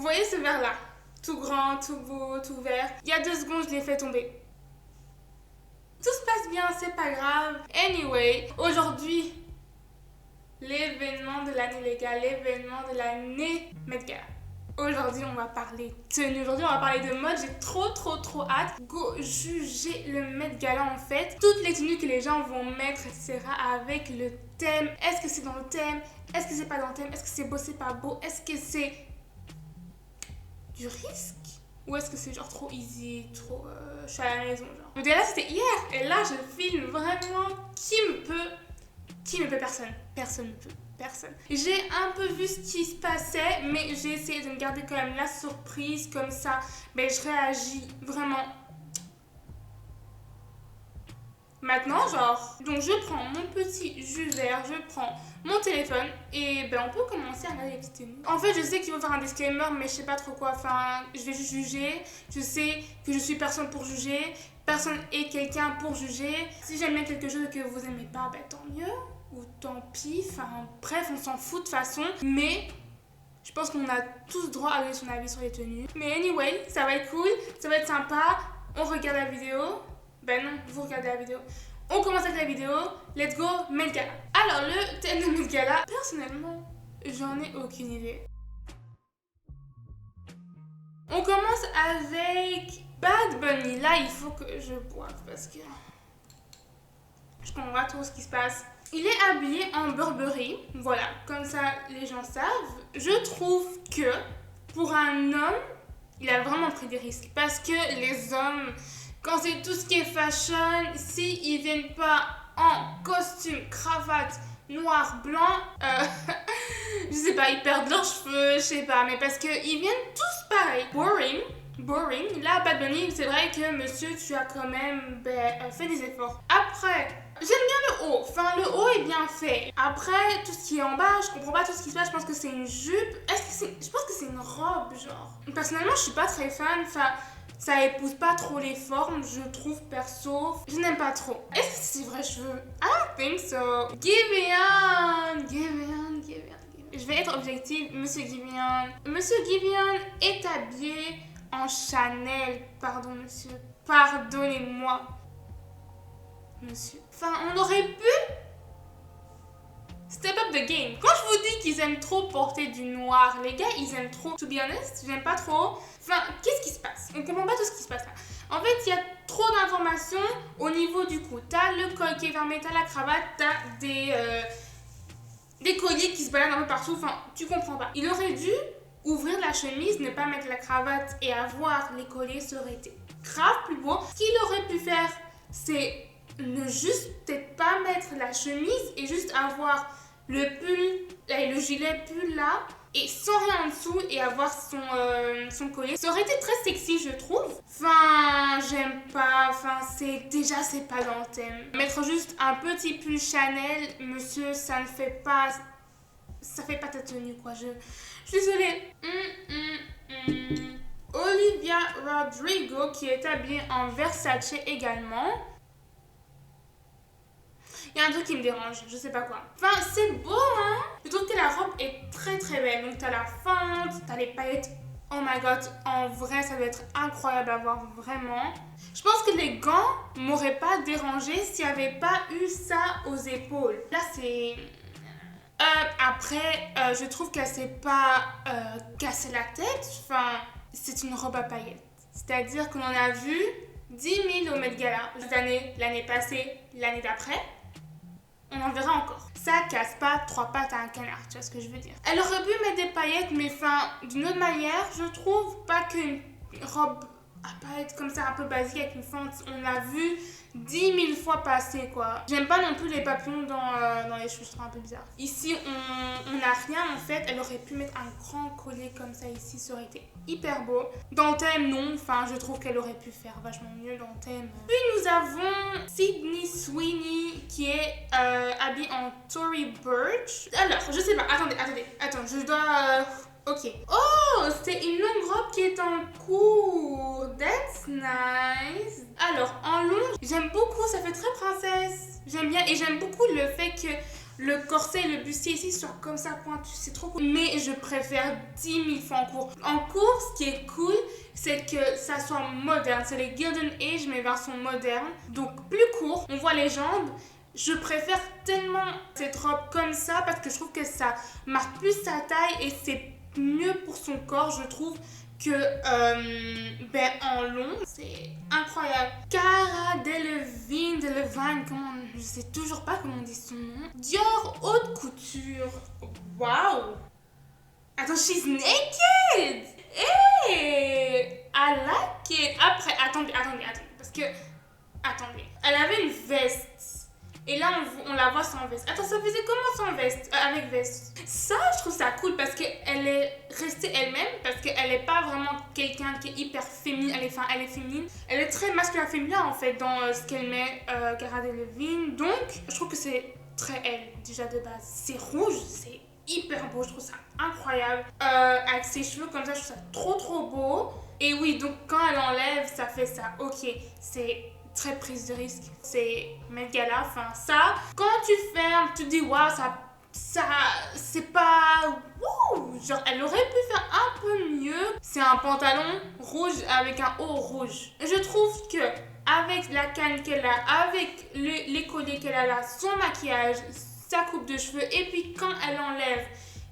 voyez ce verre là? Tout grand, tout beau, tout vert. Il y a 2 secondes, je l'ai fait tomber. Tout se passe bien, c'est pas grave. Anyway, aujourd'hui, l'événement de l'année, les gars, l'événement de l'année Met Gala. Aujourd'hui, on va parler tenue. Aujourd'hui, on va parler de mode. J'ai trop hâte. Go juger le Met Gala en fait. Toutes les tenues que les gens vont mettre, etc. avec le thème. Est-ce que c'est dans le thème? Est-ce que c'est pas dans le thème? Est-ce que c'est beau, c'est pas beau? Est-ce que c'est du risque? Ou est-ce que c'est genre trop easy, trop... je suis à la maison, genre. Le gala, c'était hier. Et là, je filme vraiment. Qui me peut? Personne. Personne ne peut. Personne. J'ai un peu vu ce qui se passait, mais j'ai essayé de me garder quand même la surprise, comme ça, ben, je réagis vraiment. Maintenant, genre, donc je prends mon petit jus vert, je prends mon téléphone et ben on peut commencer à regarder les petites tenues. En fait, je sais qu'il faut faire un disclaimer, mais je sais pas trop quoi. Enfin, je vais juste juger. Je sais que je suis personne pour juger. Personne est quelqu'un pour juger. Si j'aime bien quelque chose que vous aimez pas, ben tant mieux. Ou tant pis. Enfin, bref, on s'en fout de toute façon. Mais je pense qu'on a tous droit à donner son avis sur les tenues. Mais anyway, ça va être cool, ça va être sympa. On regarde la vidéo. Ben non, vous regardez la vidéo. On commence avec la vidéo. Let's go, Met Gala. Alors, le thème de Met Gala, personnellement, j'en ai aucune idée. On commence avec Bad Bunny. Là, il faut que je boive parce que je comprends pas trop ce qui se passe. Il est habillé en Burberry. Voilà, comme ça, les gens savent. Je trouve que pour un homme, il a vraiment pris des risques. Parce que les hommes... Quand c'est tout ce qui est fashion, s'ils viennent pas en costume, cravate, noir, blanc, je sais pas, ils perdent leurs cheveux, je sais pas, mais parce qu'ils viennent tous pareils. Boring. Là, Bad Bunny, c'est vrai que monsieur, tu as quand même fait des efforts. Après, j'aime bien le haut. Enfin, le haut est bien fait. Après, tout ce qui est en bas, je comprends pas tout ce qui se passe. Je pense que c'est une jupe. Je pense que c'est une robe, genre. Personnellement, je suis pas très fan. Enfin, ça épouse pas trop les formes, je trouve, perso. Je n'aime pas trop. Est-ce que c'est vrai cheveux? I don't think so. Giveon. Je vais être objective, Monsieur Giveon. Monsieur Giveon est habillé en Chanel. Pardon, monsieur. Pardonnez-moi. Monsieur. Enfin, on aurait pu step up the game. Quand je vous dis qu'ils aiment trop porter du noir, les gars, ils aiment trop. To be honest, j'aime pas trop. Enfin, qu'est-ce qui se passe? On comprend pas tout ce qui se passe là. En fait, il y a trop d'informations au niveau du cou. T'as le col qui est fermé, t'as la cravate, t'as des colliers qui se baladent un peu partout. Enfin, tu comprends pas. Il aurait dû ouvrir la chemise, ne pas mettre la cravate et avoir les colliers, ça aurait été grave plus beau. Ce qu'il aurait pu faire, c'est ne juste peut-être pas mettre la chemise et juste avoir le pull et le gilet pull là et sans rien en dessous et avoir son collier. Ça aurait été très sexy, je trouve. Enfin, j'aime pas. Enfin, c'est pas dans le thème. Mettre juste un petit pull Chanel, monsieur, ça ne fait pas... Ça fait pas ta tenue, quoi. Je suis désolée. Olivia Rodrigo, qui est habillée en Versace également. Il y a un truc qui me dérange, je sais pas quoi. Enfin, c'est beau, hein. Je trouve que la robe est très belle. Donc, t'as la fente, t'as les paillettes. Oh my god, en vrai, ça doit être incroyable à voir, vraiment. Je pense que les gants m'auraient pas dérangé s'il n'y avait pas eu ça aux épaules. Là, c'est... Après, je trouve qu'elle s'est pas cassé la tête. Enfin, c'est une robe à paillettes. C'est-à-dire qu'on en a vu 10 000 au Met Gala. L'année passée, l'année d'après. On en verra encore. Ça casse pas 3 pattes à un canard, tu vois ce que je veux dire. Elle aurait pu mettre des paillettes, mais enfin, d'une autre manière, je trouve pas qu'une robe à paillettes comme ça, un peu basique avec une fente, on l'a vu 10 000 fois passer, quoi. J'aime pas non plus les papillons dans les cheveux, je trouve un peu bizarre. Ici, on n'a rien, en fait. Elle aurait pu mettre un grand collier comme ça ici, ça aurait été hyper beau. Dans le thème, non. Enfin, je trouve qu'elle aurait pu faire vachement mieux dans le thème. Puis, nous avons Sydney Sweeney, qui est habillée en Tory Burch. Alors, je sais pas. Attends, je dois... Ok. Oh, c'est une longue robe qui est en cours. That's nice. Alors, en long, j'aime beaucoup. Ça fait très princesse. J'aime bien. Et j'aime beaucoup le fait que Le corset et le bustier ici sont comme ça pointu, c'est trop cool. Mais je préfère 10 000 fois en cours. En cours, ce qui est cool, c'est que ça soit moderne. C'est les Gilded Age, mais version moderne. Donc plus court, on voit les jambes. Je préfère tellement cette robe comme ça parce que je trouve que ça marque plus sa taille et c'est mieux pour son corps, je trouve, que en long. C'est incroyable. Cara Delevingne, comment, je sais toujours pas comment on dit son nom. Dior haute couture. Waouh. Attends, she's naked. Hey, I like it. Après, attendez, parce que, attendez, elle avait une veste. Et là, on la voit sans veste. Attends, ça faisait comment sans veste? Avec veste. Ça, je trouve ça cool parce qu'elle est restée elle-même. Parce qu'elle n'est pas vraiment quelqu'un qui est hyper féminine. Elle est féminine. Elle est très masculin-féminin, en fait, dans ce qu'elle met, Cara Delevingne. Donc, je trouve que c'est très elle, déjà de base. C'est rouge, c'est hyper beau. Je trouve ça incroyable. Avec ses cheveux comme ça, je trouve ça trop beau. Et oui, donc, quand elle enlève, ça fait ça. Ok, c'est très prise de risque. C'est Met Gala, enfin ça. Quand tu fermes, tu te dis waouh, ça c'est pas wouh, genre elle aurait pu faire un peu mieux. C'est un pantalon rouge avec un haut rouge. Je trouve que avec la canne qu'elle a, avec les colliers qu'elle a là, son maquillage, sa coupe de cheveux, et puis quand elle enlève,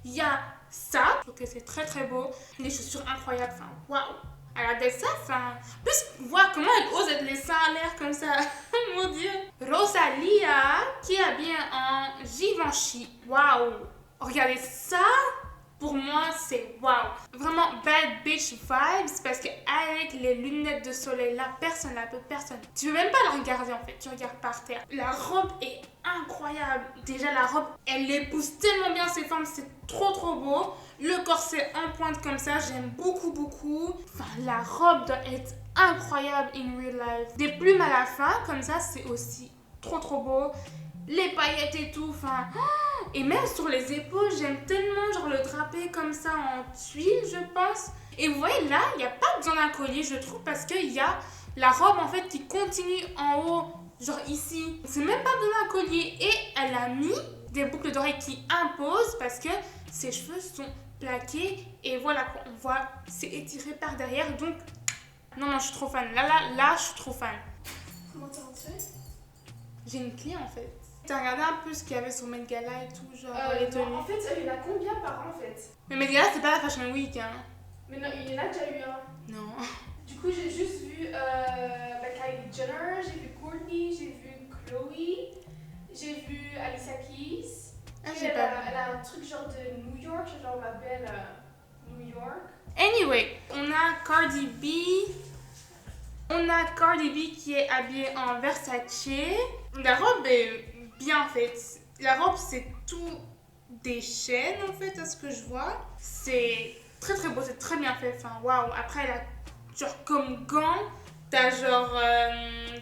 il y a ça. Je trouve que c'est très beau. Les chaussures incroyables, enfin waouh. Elle a des seins, enfin. En plus, voir comment elle ose être les seins à l'air comme ça. Mon Dieu. Rosalia, qui est habillée en Givenchy. Waouh. Regardez ça. Pour moi, c'est waouh. Vraiment bad bitch vibes parce qu'avec les lunettes de soleil là, personne la peut, personne. Tu veux même pas la regarder en fait, tu regardes par terre. La robe est incroyable. Déjà, la robe, elle épouse tellement bien ses formes, c'est trop beau. Le corset en pointe comme ça, j'aime beaucoup. Enfin, la robe doit être incroyable in real life. Des plumes à la fin, comme ça, c'est aussi trop beau. Les paillettes et tout, enfin. Et même sur les épaules, j'aime tellement genre le draper comme ça en tuile, je pense. Et vous voyez là, il n'y a pas besoin d'un collier, je trouve, parce qu'il y a la robe en fait qui continue en haut, genre ici. C'est même pas besoin d'un collier. Et elle a mis des boucles d'oreilles qui imposent parce que ses cheveux sont plaqués. Et voilà, on voit, c'est étiré par derrière. Donc, non, je suis trop fan. Là, je suis trop fan. Comment t'es rentrée? J'ai une clé en fait. T'as regardé un peu ce qu'il y avait sur Met Gala et tout, genre les tenues. Non, en fait, il y en a combien par an en fait? Mais Met Gala, c'est pas la Fashion Week, hein. Mais non, il y en a déjà eu un. Non. Du coup, j'ai juste vu Kylie Jenner, j'ai vu Courtney, j'ai vu Chloé, j'ai vu Alicia Keys. Ah, j'ai pas vu. Elle a un truc genre de New York, genre la belle New York. Anyway, on a Cardi B. On a Cardi B qui est habillée en Versace. La robe est bien faite. La robe, c'est tout des chaînes en fait, à ce que je vois. C'est très beau, c'est très bien fait. Enfin, waouh. Après, elle a genre comme gants, t'as genre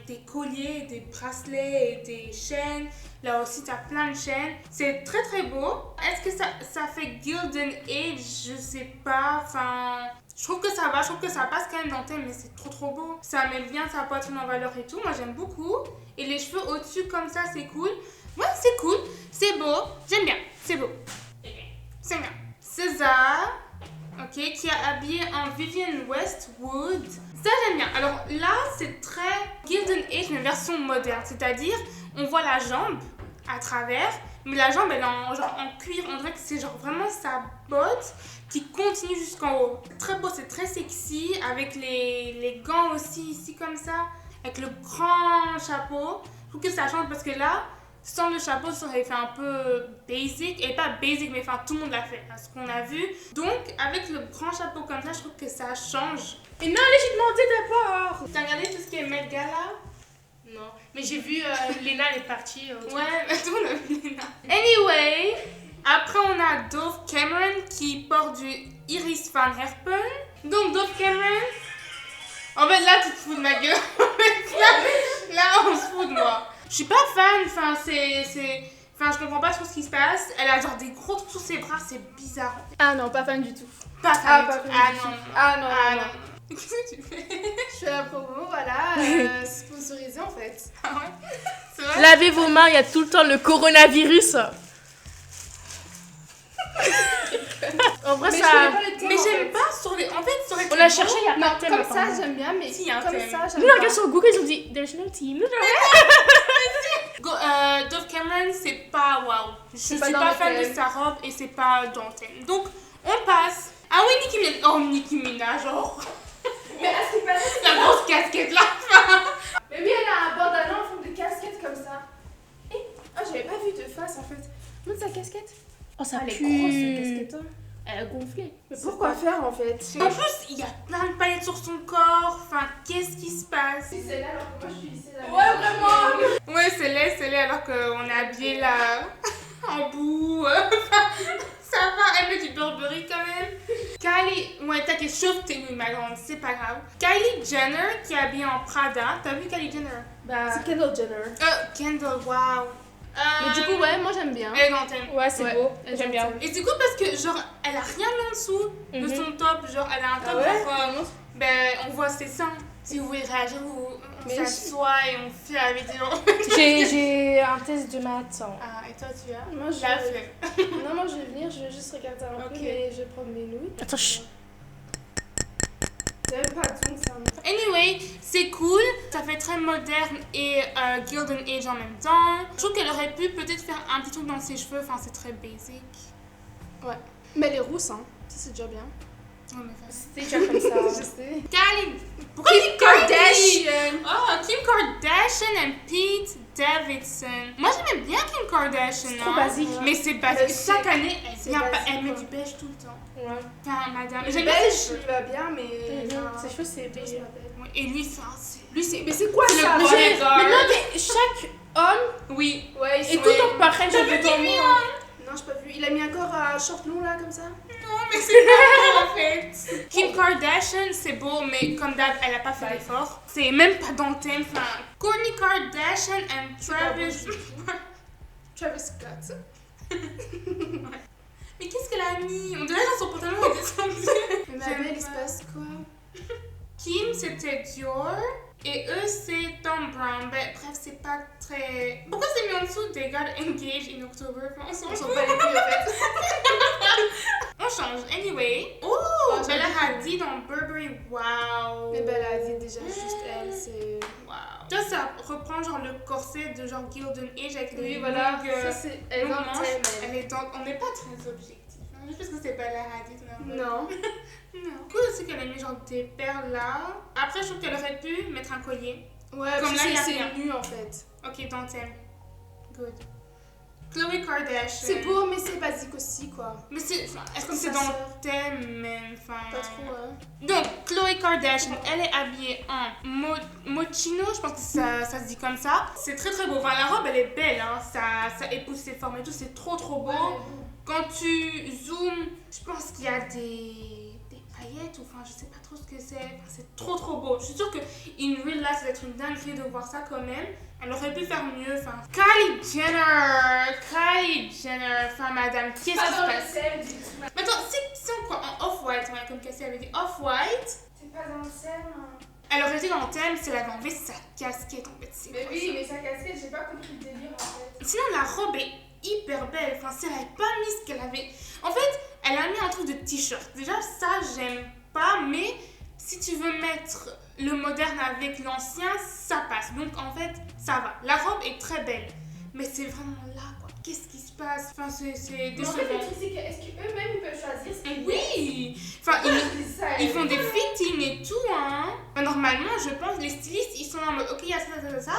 des colliers, des bracelets et des chaînes. Là aussi, t'as plein de chaînes. C'est très beau. Est-ce que ça fait Gilded Age? Je sais pas. Enfin, je trouve que ça va. Je trouve que ça passe quand même dans le thème, mais c'est trop beau. Ça met bien sa poitrine en valeur et tout. Moi, j'aime beaucoup. Et les cheveux au-dessus comme ça, c'est cool. Ouais, c'est cool. C'est beau. J'aime bien. C'est beau. C'est bien. César, ok, qui est habillé en Vivienne Westwood. Ça, j'aime bien. Alors là, c'est très Gilded Age, mais version moderne. C'est-à-dire, on voit la jambe à travers, mais la jambe, elle est en cuir. On dirait que c'est genre vraiment sa botte qui continue jusqu'en haut. C'est très beau, c'est très sexy, avec les gants aussi, ici comme ça, avec le grand chapeau. Je trouve que ça change parce que là, sans le chapeau, ça aurait fait un peu basic. Et pas basic, mais enfin, tout le monde l'a fait, à ce qu'on a vu. Donc, avec le grand chapeau comme ça, je trouve que ça change. Et non, j'ai demandé d'abord. T'as regardé tout ce qui est Met Gala? Non, mais j'ai vu Lena, elle est partie. Ouais, tout le monde a vu Lena. Anyway, après on a Dove Cameron qui porte du Iris Van Herpen. Donc Dove Cameron, en fait là tu te fous de ma gueule. là on se fout de moi. Je suis pas fan, enfin enfin je comprends pas trop ce qui se passe. Elle a genre des gros trucs sur ses bras, c'est bizarre. Ah non, pas fan du tout. Pas fan du tout. Non. Ah non. Qu'est-ce que tu fais? Je fais la promo, voilà, sponsorisée en fait. Ah ouais? C'est vrai? Lavez vos mains, il y a tout le temps le coronavirus. En vrai, Mais je ça. connais pas le thème. Mais en j'aime fait. pas sur les. En fait, sur les. On a cherché, il y a pas Non, de thème. comme ça, apparemment. j'aime bien, mais Si, y a un comme thème. ça, j'aime Nous, on pas. regarde sur Google, ils ont dit There's no team. Dove Cameron, c'est pas waouh. Je suis pas pas dans le fan de thème. sa robe et c'est pas dans le thème. Donc, on passe. Ah oui, Nicki Minaj. Oh, Nicki Minaj, genre. Mais à ce qui paraît, La grosse casquette là. mais oui, elle a un bandana en forme de casquette comme ça. Et ah, j'avais pas vu de face en fait. Montre sa casquette. Oh, ça Elle est pue. grosse cette casquette. Hein. Elle a gonflé. Mais pourquoi faire en fait? En plus, il y a plein de paillettes sur son corps. Enfin, qu'est-ce qui se passe? Si c'est là alors que moi je suis ici. Ouais, vraiment. Ouais, c'est laid alors qu'on est habillé là en bout. Ça va, elle met du Burberry quand même. Kylie, ouais, t'inquiète, chauffe tes nouilles, ma grande, c'est pas grave. Kylie Jenner qui est habillée en Prada. T'as vu Kylie Jenner? Bah. C'est Kendall Jenner. Kendall, waouh. Mais du coup, ouais, moi j'aime bien. Elle est dans le thème. Ouais, c'est Ouais, beau. elle J'aime bien. Et c'est cool parce que, genre, elle a rien en dessous de Mhm. son top. Genre, elle a un top, Ah ouais? genre, ben, on voit ses seins. Si vous voulez réagir, on Mais s'assoit et on fait la vidéo. J'ai un test de maths. Ah, et toi, tu as? Moi je La flemme. Non, moi je vais venir, je vais juste regarder un Ok. peu, mais je vais prendre mes nouilles. Attends, chut. C'est même pas de ça. Anyway, c'est cool, ça fait très moderne et Golden Age en même temps. Je trouve qu'elle aurait pu peut-être faire un petit truc dans ses cheveux, enfin c'est très basic. Mais elle est rousse, hein. Ça c'est déjà bien. Oh, mais vas-y. C'était déjà comme ça. Je sais. Kylie, pourquoi Kim Kardashian? Oh, Kim Kardashian et Pete Davidson. Moi j'aimais bien Kim Kardashian, C'est trop hein. basique. Mais c'est basique. Mais Chaque c'est- année, elle c'est vient pas, basique, elle met quoi. du beige tout le temps. Ouais. Enfin, madame, Le j'aime bien beige, ses cheveux. il va bien, mais. Ses cheveux, c'est beige. Ouais, et lui, enfin, Lui, c'est. Mais c'est quoi C'est le ça? boy. J'ai- Bodyguard. Mais non, mais chaque homme oui. Ouais, est tout en pareil. Je veux ton nom. Non, j'ai pas vu. Il a mis encore un short long là, comme ça. Non, mais c'est pas beau en fait. Kim Kardashian, c'est beau, mais comme d'hab, elle a pas fait d'effort. C'est même pas dans le thème. Enfin, Kourtney Kardashian et Travis. Travis Scott. Mais qu'est-ce qu'elle a mis? On dirait dans son pantalon est descendu. Mais ma J'aime belle, il se pas. passe quoi? Kim, c'était Dior. Et eux, c'est Tom Brown. Ben, bref, c'est pas très. Pourquoi c'est mis en dessous? They got engaged in October. Enfin, on s'en On s'en fout. bat les couilles en fait. On change. Anyway. Oh, Ah, Bella j'aime Hadid dans Burberry. Wow. Mais Bella a dit déjà juste elle, c'est. Wow. Ça reprend genre le corset de genre Golden Age avec Oui, les voilà. longues, Ça, c'est. Elle est longues dans le manches. thème, Elle est dans... On n'est pas très objectif. Hein. Juste parce que c'est Bella Hadid. elle. Non. Non. Cool aussi qu'elle ait mis genre des perles là. Après, je trouve qu'elle aurait pu mettre un collier. Ouais, Comme là, il y a c'est rien. nu en fait. Ok, dans le thème. Good. Khloe Kardashian. C'est beau, mais c'est basique aussi quoi. Mais c'est... enfin, est-ce que Comme c'est sa dans sœur. le thème même? Enfin... Pas trop, hein. Donc, Khloe Kardashian, elle est habillée en mochino, je pense que ça se dit comme ça. C'est très très beau. Enfin, la robe, elle est belle, hein. Ça épouse ses formes et tout, c'est trop trop beau. Quand tu zoomes, je pense qu'il y a des paillettes ou enfin, je sais pas trop ce que c'est. Enfin, c'est trop trop beau. Je suis sûre que in real life, ça va être une dinguerie de voir ça quand même. Elle aurait pu faire mieux. Enfin, Kylie Jenner, enfin madame, qu'est-ce qui se passe? sel du tout. Mais attends, si on croit en off-white, ouais, comme Cassie avait dit, off-white, C'est pas dans le sel, hein. elle aurait été dans le thème si elle avait enlevé sa casquette en fait. C'est Mais quoi oui, ça? mais sa casquette, j'ai pas compris le délire en fait. Sinon, la robe est hyper belle. Enfin, si elle avait pas mis ce qu'elle avait. En fait, elle a mis un truc de t-shirt. Déjà, ça, j'aime pas, mais si tu veux mettre le moderne avec l'ancien, ça passe. Donc, en fait, ça va. La robe est très belle, mais c'est vraiment là, quoi. Qu'est-ce qui se passe? Enfin, c'est Mais en fait, le décevant. truc, c'est que est-ce qu'eux-mêmes ils peuvent choisir ce qu'ils Oui! Enfin, ils font des fittings et tout, hein. Enfin, normalement, je pense, les stylistes, ils sont en mode, ok, il y a ça.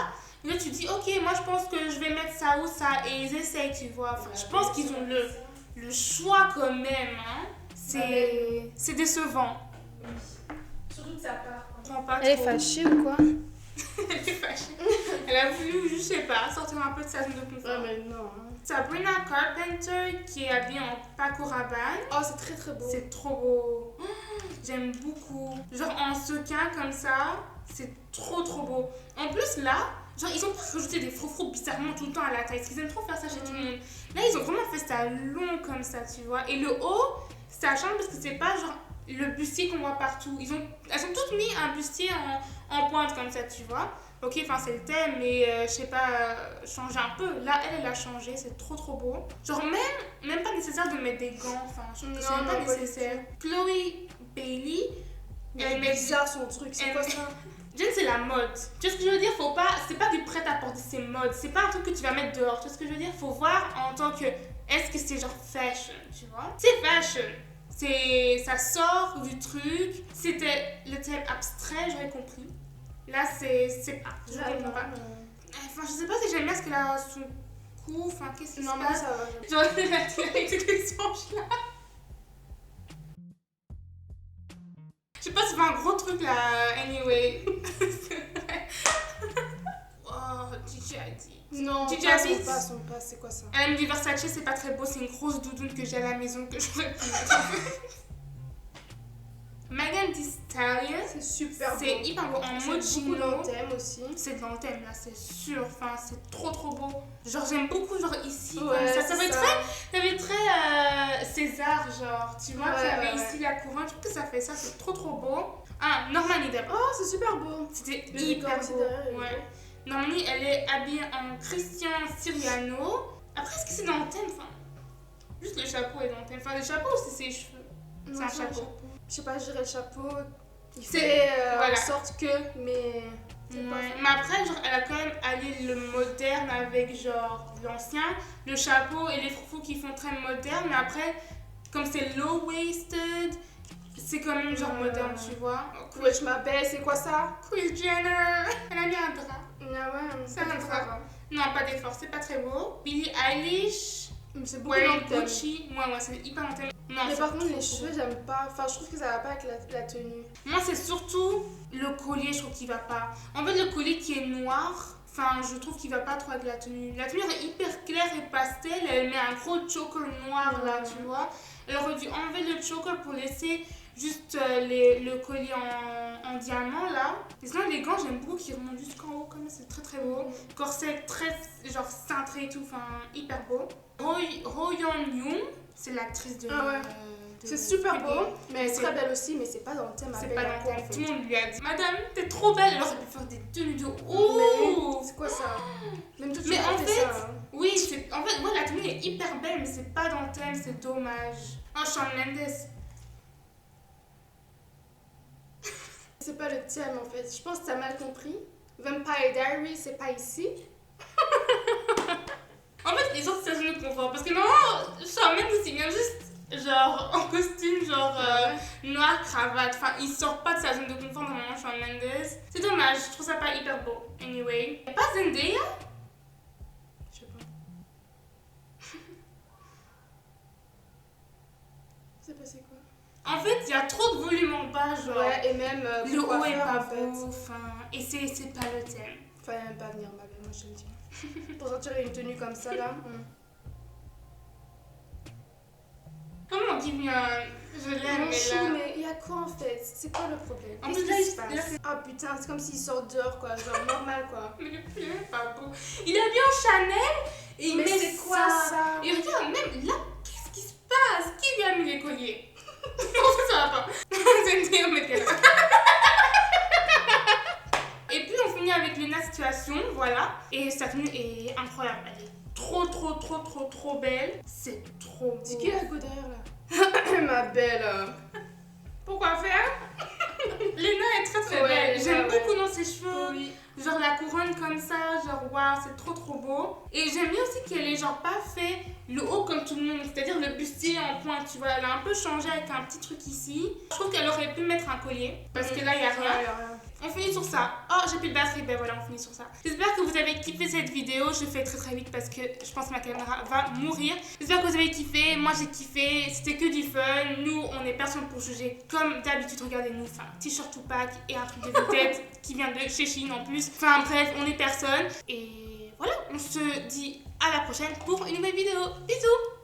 Et là, tu dis, ok, moi, je pense que je vais mettre ça ou ça. Et ils essayent, tu vois. Enfin, je pense qu'ils ont le choix quand même, hein. C'est décevant. Surtout de sa part. Je comprends pas Elle est trop. fâchée ou quoi? Elle est fâchée. Elle a voulu, je sais pas, sortir un peu de sa zone de confort. mais non. Sabrina Carpenter, qui est habillée en Paco Rabanne. Oh, c'est très très beau. C'est trop beau. Oh, j'aime beaucoup. Genre en sequin comme ça, c'est trop trop beau. En plus là, genre ils ont pas rajouté des froufrous bizarrement tout le temps à la taille. Parce qu'ils aiment trop faire ça chez tout le monde. Là ils ont vraiment fait ça long comme ça, tu vois. Et le haut, ça change parce que c'est pas genre le bustier qu'on voit partout. Elles ont toutes mis un bustier en pointe comme ça, tu vois. Ok, enfin c'est le thème, mais je sais pas, changer un peu. Là, elle a changé, c'est trop beau. Genre même pas nécessaire de mettre des gants, enfin je trouve que c'est même pas nécessaire. Chloé Bailey, Elle met bizarre son truc, c'est quoi ça? Jen, c'est la mode. Tu vois ce que je veux dire? Faut pas, c'est pas du prêt-à-porter, c'est mode. C'est pas un truc que tu vas mettre dehors. Tu vois ce que je veux dire? Faut voir en tant que, est-ce que c'est genre fashion, tu vois? C'est fashion. Ça sort du truc. C'était le thème abstrait, j'aurais compris. Là, c'est pas. Je comprends pas. Enfin, je sais pas si j'aime bien ce qu'elle a sous le cou. Enfin, qu'est-ce qui se Non, passe? ça va. Genre, avec toutes les hanches là. Je sais pas si c'est un gros truc là, anyway. Oh, Gigi Hadid. Non, Gigi pas Hadid. son pas, c'est quoi ça? Elle me dit Versace, c'est pas très beau, c'est une grosse doudoune que j'ai à la maison que j'aurais pu mettre. Megan Thee Stallion, C'est super beau. c'est hyper beau en mode C'est beaucoup dans chino. le thème aussi. C'est dans le thème là, c'est sûr. Enfin, c'est trop beau. Genre, j'aime beaucoup, genre ici. Ouais, comme ça c'est fait ça. très César, genre. Tu vois, Ouais, tu avais ouais. ici la couronne. Je trouve que ça fait ça, c'est trop beau. Ah, Normani d'abord. Oh, c'est super beau. C'était Le hyper décor aussi beau. derrière, il est Ouais. Normani, elle est habillée en Christian Siriano. Après, est-ce que c'est dans le thème? Enfin, juste le chapeau est dans le thème. Enfin, le chapeau, c'est ses cheveux. Non, C'est un chapeau. Je sais pas, je dirais le chapeau. Il C'est- fait voilà. en sorte que, mais. c'est pas Ouais. ça. Mais après, genre, elle a quand même allié le moderne avec genre l'ancien, le chapeau et les froufous qui font très moderne. Mais après, comme c'est low-waisted, c'est quand même genre moderne, tu vois. Ouais, je m'appelle, c'est quoi ça? Kris Jenner, elle a mis un drap. Ah ouais, C'est un drap. Non, pas d'effort, c'est pas très beau. Billie Eilish, C'est beaucoup dans wearing le thème. Gucci. Ouais, c'est hyper dans le thème. Non, Mais c'est par contre, trop les beau. cheveux, j'aime pas. Enfin, je trouve que ça va pas avec la tenue. Moi, c'est surtout le collier, je trouve qu'il va pas. En fait, le collier qui est noir, enfin, je trouve qu'il va pas trop avec la tenue. La tenue est hyper claire et pastel. Elle met un gros choker noir là, tu vois. Elle aurait dû enlever le choker pour laisser juste le collier en diamant là. Et sinon, les gants, j'aime beaucoup qu'ils remontent jusqu'en haut, comme ça, c'est très beau. Corset très genre cintré et tout, enfin, hyper beau. Ho Yeon-yoon, c'est l'actrice de. Ah ouais. de C'est super Squid beau, Game. mais elle est C'est- très belle aussi, mais c'est pas dans le thème. C'est elle pas a dans le quoi, thème. en fait. Tout le monde lui a dit Madame, t'es trop belle. Alors, elle peut faire des tenues de Mais ouf. c'est quoi ça? Même tout Mais en fait, ça. Hein. Oui, en fait, moi, la tenue est hyper belle, mais c'est pas dans le thème, c'est dommage. Oh, Shawn Mendes. C'est pas le thème en fait. Je pense que t'as mal compris. Vampire Diaries, c'est pas ici. En fait, les autres, c'est sa zone de confort. Parce que normalement, Shawn Mendes, il vient juste, genre, en costume, genre, noir, cravate. Enfin, il sort pas de sa zone de confort, normalement, Shawn Mendes. C'est dommage, je trouve ça pas hyper beau. Anyway. Y'a pas Zendaya? Je sais pas. C'est passé quoi? En fait, il y a trop de volume en bas, genre. Ouais, et même Le haut pourquoi est faire, pas en fait. beau, enfin, et c'est pas le thème. Fallait même pas venir, ma belle, moi je te le dis. Pour sortir une tenue comme ça là. Comment Give Me a... Je l'aime, Mon mais chou, là... mais il y a quoi en fait? C'est quoi le problème? En Qu'est-ce plus, là, qui se il- passe? là, c'est- Ah putain, c'est comme s'il sort dehors quoi, genre normal quoi. Mais le pull est pas beau. Il est bien Chanel et il Mais met c'est quoi ça? Et regarde, même là, qu'est-ce qui se passe? Qui lui a mis les colliers? Non, ça va pas. C'est une théorie, mais là. Et puis, on finit avec Luna Situation, voilà. Et sa tenue est incroyable. Elle est trop belle. C'est trop beau. C'est qui la go derrière là? Ma belle. Pourquoi faire? Lena est très Ouais, belle. Lena, J'aime ouais. beaucoup dans ses cheveux. Oui. Genre la couronne comme ça, genre waouh, c'est trop beau. Et j'aime bien aussi qu'elle ait genre pas fait le haut comme tout le monde, c'est-à-dire le bustier en pointe, tu vois. Elle a un peu changé avec un petit truc ici. Je trouve qu'elle aurait pu mettre un collier parce que là il y a rien. Ouais, y a rien. On finit sur ça. Oh, j'ai plus de batterie, ben voilà, on finit sur ça. J'espère que vous avez kiffé cette vidéo. Je fais très vite parce que je pense que ma caméra va mourir. J'espère que vous avez kiffé. Moi, j'ai kiffé. C'était que du fun. Nous, on est personne pour juger. Comme d'habitude, regardez-nous. Enfin, t-shirt Tupac et un truc de tête qui vient de chez Chine en plus. Enfin, bref, on est personne. Et voilà, on se dit à la prochaine pour une nouvelle vidéo. Bisous!